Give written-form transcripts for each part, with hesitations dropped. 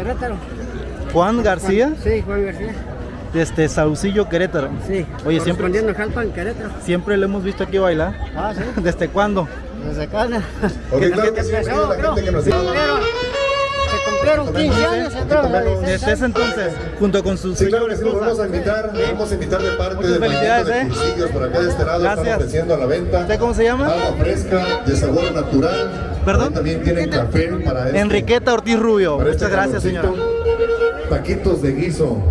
Querétaro. Juan García, Sí, Juan García. desde Saucillo, Querétaro. Sí. Oye, siempre, Correspondiendo a Jalpan, Querétaro. siempre lo hemos visto aquí bailar. Ah, sí. ¿Desde cuándo? Desde casa. Ok, claro que sí, Empezó, la gente que nos se cumplieron 15 años, entraron a 16 Desde ese años. entonces, junto con sus Sí, claro que sí, lo esposa. vamos a invitar, vamos a invitar de parte Muchas de felicidades, de Cursillos por acá de este lado, Gracias. estamos ofreciendo a la venta ¿Usted cómo se llama? agua fresca, de sabor natural. ¿Perdón? Ahí también tienen café para este, Enriqueta Ortiz Rubio. para este Muchas gracias, señora. calorcito. Taquitos de guiso.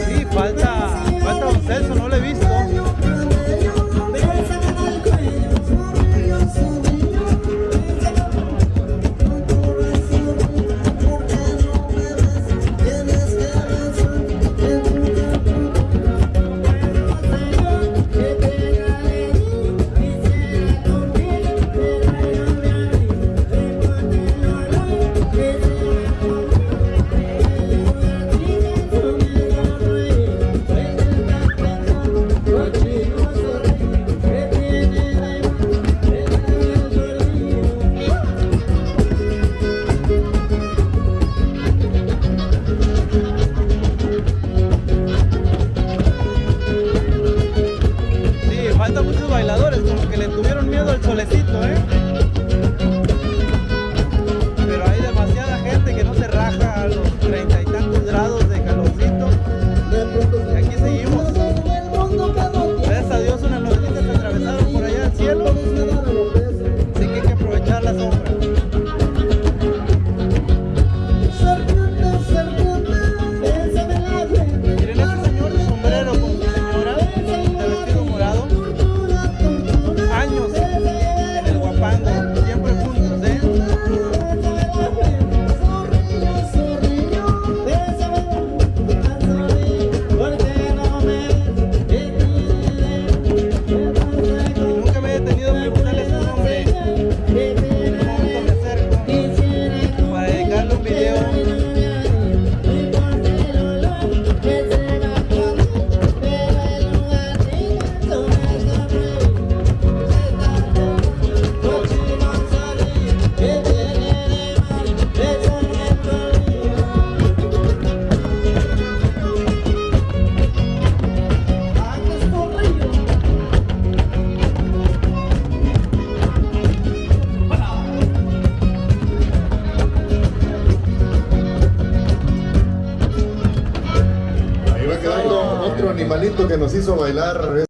Sí, falta un Celso, no lo he visto. Sí, faltan muchos bailadores, como que le tuvieron miedo al solecito, ¿eh? Pero hay demasiada gente que no se raja a los 30 y tantos grados de calorcito. Y aquí seguimos. Gracias a Dios unas nubecitas se atravesaron por allá al cielo. Así que hay que aprovechar la sombra. Miren ese señor de sombrero con su señora de vestido morado. Años en el Huapango, siempre juntos, ¿eh? Y nunca me he detenido a preguntarle su nombre. Un momento me acerco para dedicarle un video. Ahí va quedando otro animalito que nos hizo bailar.